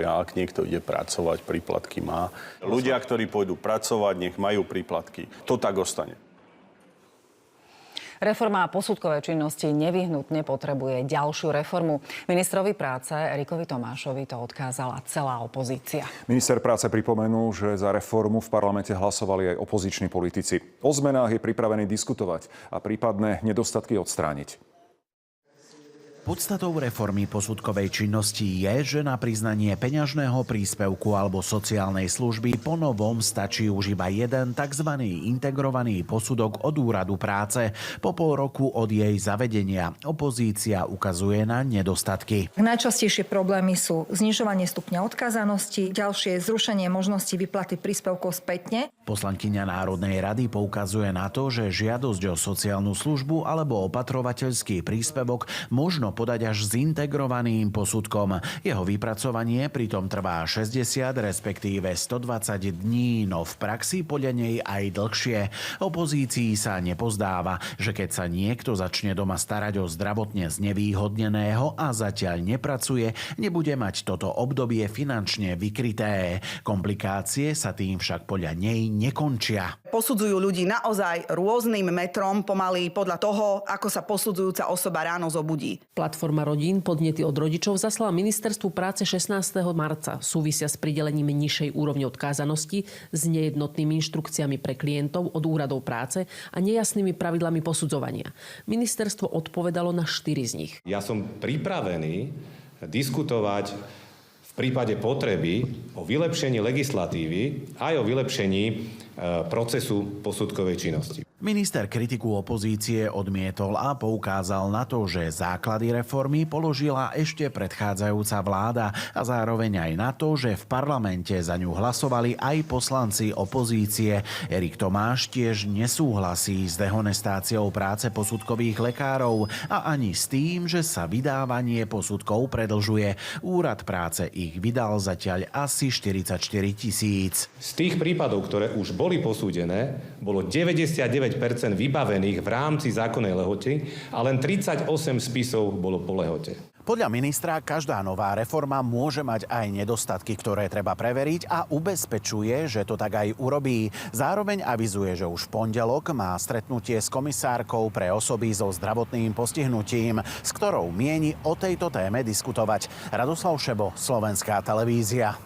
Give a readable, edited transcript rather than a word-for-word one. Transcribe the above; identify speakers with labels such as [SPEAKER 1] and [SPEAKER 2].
[SPEAKER 1] Ak niekto ide pracovať, príplatky má. Ľudia, ktorí pôjdu pracovať, nech majú príplatky. To tak ostane.
[SPEAKER 2] Reforma posudkovej činnosti nevyhnutne potrebuje ďalšiu reformu. Ministrovi práce Erikovi Tomášovi to odkázala celá opozícia.
[SPEAKER 3] Minister práce pripomenul, že za reformu v parlamente hlasovali aj opoziční politici. O zmenách je pripravený diskutovať a prípadné nedostatky odstrániť.
[SPEAKER 4] Podstatou reformy posudkovej činnosti je, že na priznanie peňažného príspevku alebo sociálnej služby po novom stačí už iba jeden tzv. Integrovaný posudok od úradu práce. Po pol roku od jej zavedenia opozícia ukazuje na nedostatky.
[SPEAKER 5] Najčastejšie problémy sú znižovanie stupňa odkázanosti, ďalšie zrušenie možnosti vyplaty príspevkov spätne.
[SPEAKER 4] Poslankyňa Národnej rady poukazuje na to, že žiadosť o sociálnu službu alebo opatrovateľský príspevok možno podať až s integrovaným posudkom. Jeho vypracovanie pritom trvá 60, respektíve 120 dní, no v praxi podľa nej aj dlhšie. Opozícii sa nepozdáva, že keď sa niekto začne doma starať o zdravotne znevýhodneného a zatiaľ nepracuje, nebude mať toto obdobie finančne vykryté. Komplikácie sa tým však podľa nej nekončia.
[SPEAKER 6] Posudzujú ľudí naozaj rôznym metrom, pomaly podľa toho, ako sa posudzujúca osoba ráno zobudí.
[SPEAKER 7] Platforma Rodín podnety od rodičov zaslala Ministerstvu práce 16. marca. Súvisia s pridelením nižšej úrovne odkázanosti, s nejednotnými inštrukciami pre klientov od úradov práce a nejasnými pravidlami posudzovania. Ministerstvo odpovedalo na 4 z nich.
[SPEAKER 8] Ja som pripravený diskutovať v prípade potreby o vylepšení legislatívy aj o vylepšení procesu posudkovej činnosti.
[SPEAKER 4] Minister kritiku opozície odmietol a poukázal na to, že základy reformy položila ešte predchádzajúca vláda a zároveň aj na to, že v parlamente za ňu hlasovali aj poslanci opozície. Erik Tomáš tiež nesúhlasí s dehonestáciou práce posudkových lekárov a ani s tým, že sa vydávanie posudkov predlžuje. Úrad práce ich vydal zatiaľ asi 44 000.
[SPEAKER 8] Z tých prípadov, ktoré už boli posúdené, bolo 99% vybavených v rámci zákonnej lehoty a len 38 spisov bolo po lehote.
[SPEAKER 4] Podľa ministra každá nová reforma môže mať aj nedostatky, ktoré treba preveriť a ubezpečuje, že to tak aj urobí. Zároveň avizuje, že už v pondelok má stretnutie s komisárkou pre osoby so zdravotným postihnutím, s ktorou mieni o tejto téme diskutovať. Radoslav Šebo, Slovenská televízia.